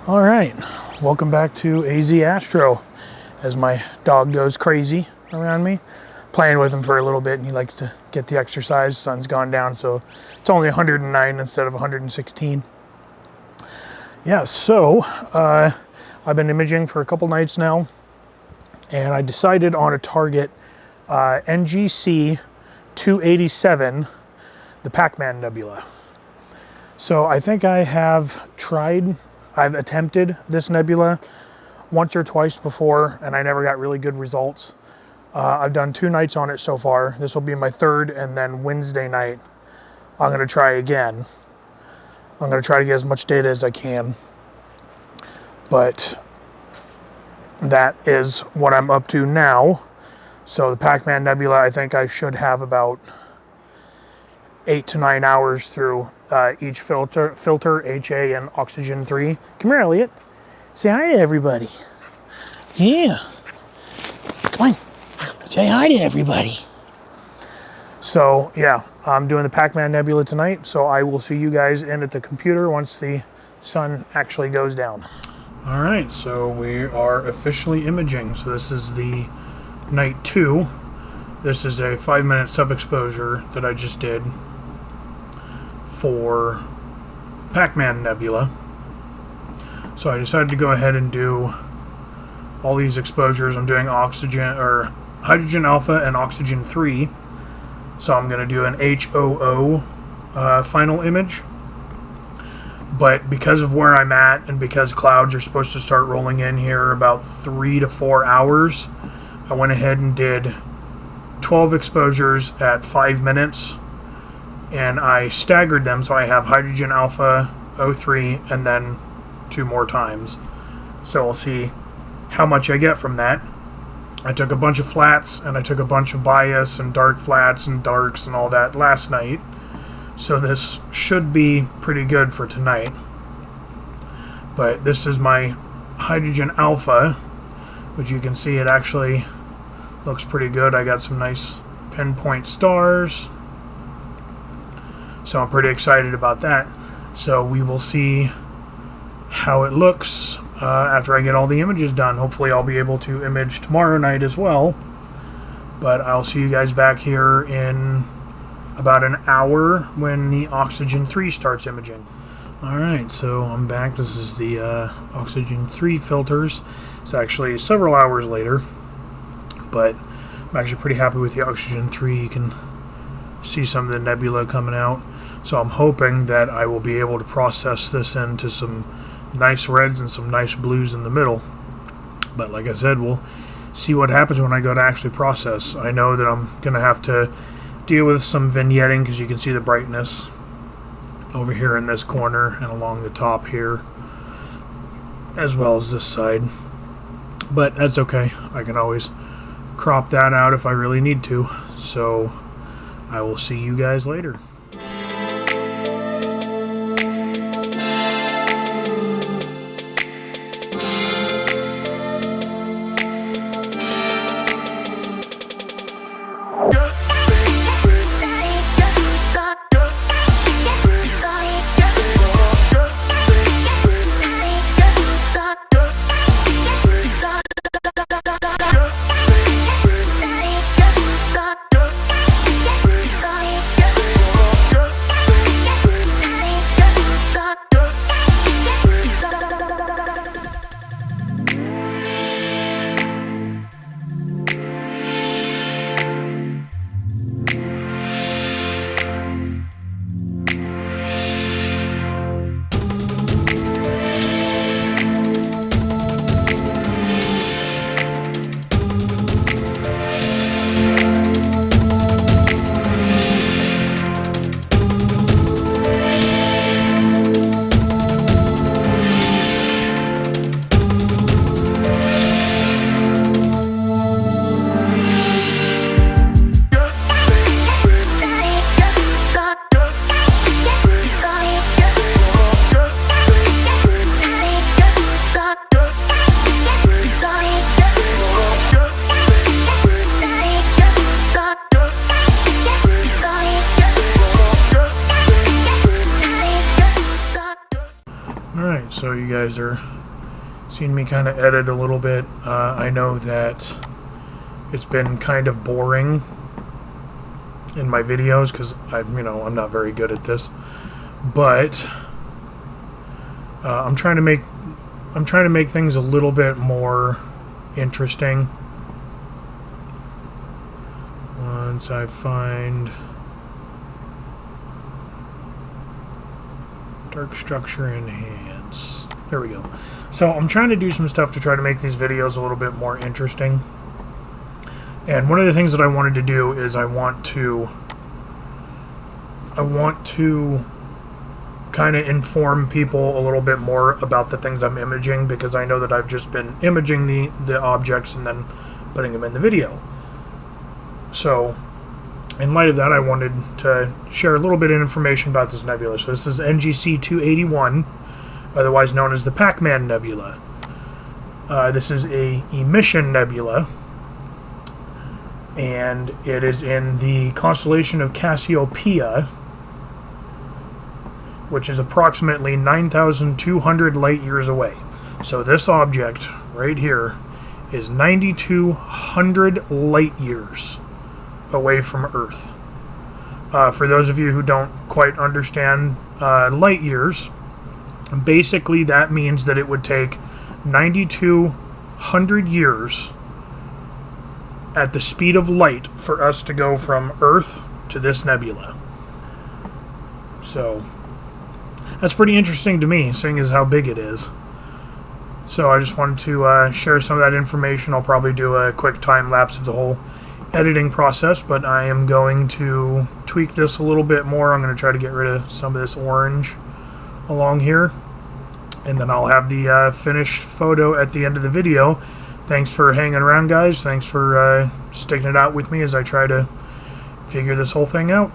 All right, welcome back to AZ Astro. As my dog goes crazy around me, playing with him for a little bit, and he likes to get the exercise. Sun's gone down, so it's only 109 instead of 116. Yeah, so I've been imaging for a couple nights now, and I decided on a target NGC 287, the Pacman Nebula. So I think I've attempted this nebula once or twice before, and I never got really good results. I've done 2 nights on it so far. This will be my 3rd, and then Wednesday night I'm going to try again. I'm going to try to get as much data as I can. But that is what I'm up to now. So the Pacman Nebula, I think I should have about 8 to 9 hours through each filter, HA and oxygen 3. Come here, Elliot. Say hi to everybody. Yeah. Come on. Say hi to everybody. So, yeah, I'm doing the Pacman Nebula tonight, so I will see you guys in at the computer once the sun actually goes down. All right, so we are officially imaging. So this is the night 2. This is a 5-minute sub-exposure that I just did for Pacman Nebula. So I decided to go ahead and do all these exposures. I'm doing hydrogen alpha and oxygen 3. So I'm going to do an HOO final image. But because of where I'm at, and because clouds are supposed to start rolling in here about 3 to 4 hours, I went ahead and did 12 exposures at 5 minutes. And I staggered them, so I have hydrogen alpha, O3, and then 2 more times. So we'll see how much I get from that. I took a bunch of flats, and I took a bunch of bias and dark flats and darks and all that last night. So this should be pretty good for tonight. But this is my hydrogen alpha, which you can see it actually looks pretty good. I got some nice pinpoint stars. So I'm pretty excited about that. So we will see how it looks after I get all the images done. Hopefully I'll be able to image tomorrow night as well. But I'll see you guys back here in about an hour when the oxygen 3 starts imaging. Alright, so I'm back. This is the oxygen 3 filters. It's actually several hours later, but I'm actually pretty happy with the oxygen 3. You can see some of the nebula coming out. So I'm hoping that I will be able to process this into some nice reds and some nice blues in the middle. But like I said, we'll see what happens when I go to actually process. I know that I'm going to have to deal with some vignetting because you can see the brightness over here in this corner and along the top here, as well as this side. But that's okay. I can always crop that out if I really need to. So I will see you guys later. So you guys are seeing me kind of edit a little bit. I know that it's been kind of boring in my videos because I'm not very good at this, but I'm trying to make things a little bit more interesting. Once I find dark structure enhance. There we go. So I'm trying to do some stuff to try to make these videos a little bit more interesting. And one of the things that I wanted to do is I want to kind of inform people a little bit more about the things I'm imaging, because I know that I've just been imaging the objects and then putting them in the video. So in light of that, I wanted to share a little bit of information about this nebula. So this is NGC 281, otherwise known as the Pacman Nebula. This is a emission nebula, and it is in the constellation of Cassiopeia, which is approximately 9,200 light years away. So this object right here is 9,200 light years away from Earth. For those of you who don't quite understand light years, basically that means that it would take 9,200 years at the speed of light for us to go from Earth to this nebula. So that's pretty interesting to me, seeing as how big it is. So I just wanted to share some of that information. I'll probably do a quick time lapse of the whole editing process, but I am going to tweak this a little bit more. I'm going to try to get rid of some of this orange along here, and then I'll have the finished photo at the end of the video. Thanks for hanging around, guys. Thanks for sticking it out with me as I try to figure this whole thing out.